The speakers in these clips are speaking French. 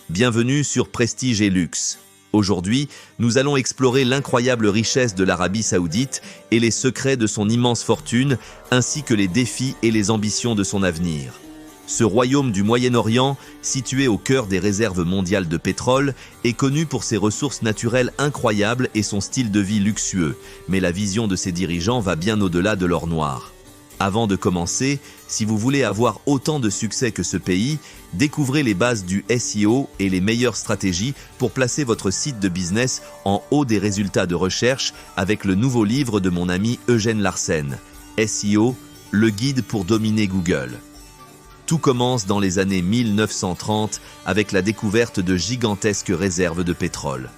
Bienvenue sur Prestige et Luxe. Aujourd'hui, nous allons explorer l'incroyable richesse de l'Arabie Saoudite et les secrets de son immense fortune, ainsi que les défis et les ambitions de son avenir. Ce royaume du Moyen-Orient, situé au cœur des réserves mondiales de pétrole, est connu pour ses ressources naturelles incroyables et son style de vie luxueux, mais la vision de ses dirigeants va bien au-delà de l'or noir. Avant de commencer, si vous voulez avoir autant de succès que ce pays, découvrez les bases du SEO et les meilleures stratégies pour placer votre site de business en haut des résultats de recherche avec le nouveau livre de mon ami Eugène Larsen, SEO, le guide pour dominer Google. Tout commence dans les années 1930 avec la découverte de gigantesques réserves de pétrole.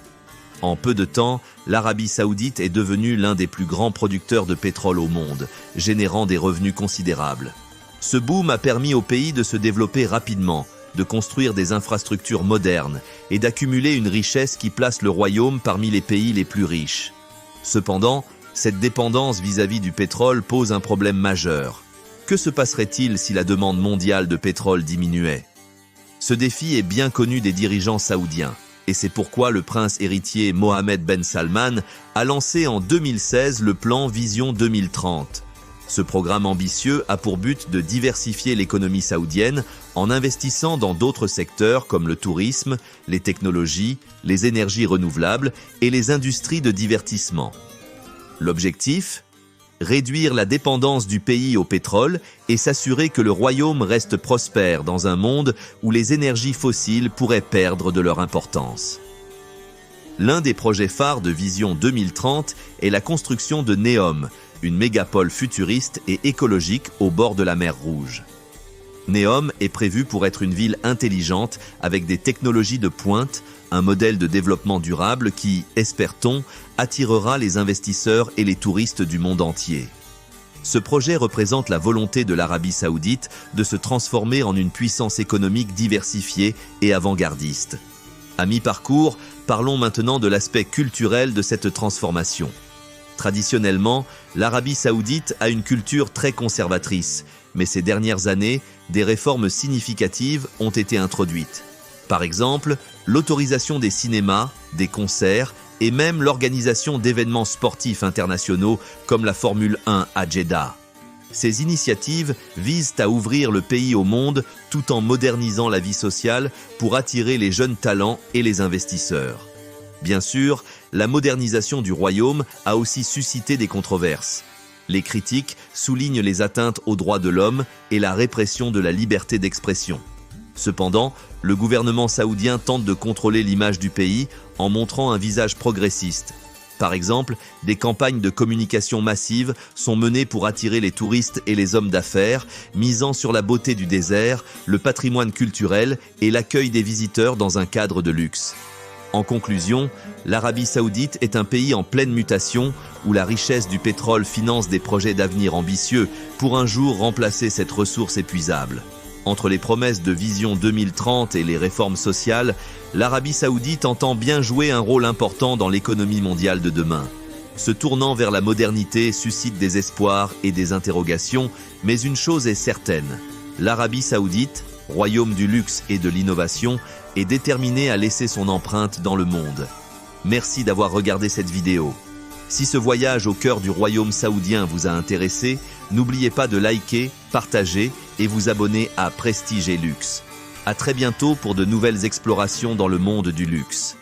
En peu de temps, l'Arabie Saoudite est devenue l'un des plus grands producteurs de pétrole au monde, générant des revenus considérables. Ce boom a permis au pays de se développer rapidement, de construire des infrastructures modernes et d'accumuler une richesse qui place le royaume parmi les pays les plus riches. Cependant, cette dépendance vis-à-vis du pétrole pose un problème majeur. Que se passerait-il si la demande mondiale de pétrole diminuait? Ce défi est bien connu des dirigeants saoudiens. Et c'est pourquoi le prince héritier Mohammed Ben Salman a lancé en 2016 le plan Vision 2030. Ce programme ambitieux a pour but de diversifier l'économie saoudienne en investissant dans d'autres secteurs comme le tourisme, les technologies, les énergies renouvelables et les industries de divertissement. L'objectif ? Réduire la dépendance du pays au pétrole et s'assurer que le royaume reste prospère dans un monde où les énergies fossiles pourraient perdre de leur importance. L'un des projets phares de Vision 2030 est la construction de Neom, une mégapole futuriste et écologique au bord de la mer Rouge. Neom est prévu pour être une ville intelligente avec des technologies de pointe, un modèle de développement durable qui, espère-t-on, attirera les investisseurs et les touristes du monde entier. Ce projet représente la volonté de l'Arabie Saoudite de se transformer en une puissance économique diversifiée et avant-gardiste. À mi-parcours, parlons maintenant de l'aspect culturel de cette transformation. Traditionnellement, l'Arabie Saoudite a une culture très conservatrice, mais ces dernières années, des réformes significatives ont été introduites. Par exemple, l'autorisation des cinémas, des concerts et même l'organisation d'événements sportifs internationaux comme la Formule 1 à Jeddah. Ces initiatives visent à ouvrir le pays au monde tout en modernisant la vie sociale pour attirer les jeunes talents et les investisseurs. Bien sûr, la modernisation du royaume a aussi suscité des controverses. Les critiques soulignent les atteintes aux droits de l'homme et la répression de la liberté d'expression. Cependant, le gouvernement saoudien tente de contrôler l'image du pays en montrant un visage progressiste. Par exemple, des campagnes de communication massives sont menées pour attirer les touristes et les hommes d'affaires, misant sur la beauté du désert, le patrimoine culturel et l'accueil des visiteurs dans un cadre de luxe. En conclusion, l'Arabie Saoudite est un pays en pleine mutation où la richesse du pétrole finance des projets d'avenir ambitieux pour un jour remplacer cette ressource épuisable. Entre les promesses de Vision 2030 et les réformes sociales, l'Arabie Saoudite entend bien jouer un rôle important dans l'économie mondiale de demain. Ce tournant vers la modernité suscite des espoirs et des interrogations, mais une chose est certaine, l'Arabie Saoudite, royaume du luxe et de l'innovation, est déterminée à laisser son empreinte dans le monde. Merci d'avoir regardé cette vidéo. Si ce voyage au cœur du royaume saoudien vous a intéressé, n'oubliez pas de liker, partager et vous abonner à Prestige et Luxe. À très bientôt pour de nouvelles explorations dans le monde du luxe.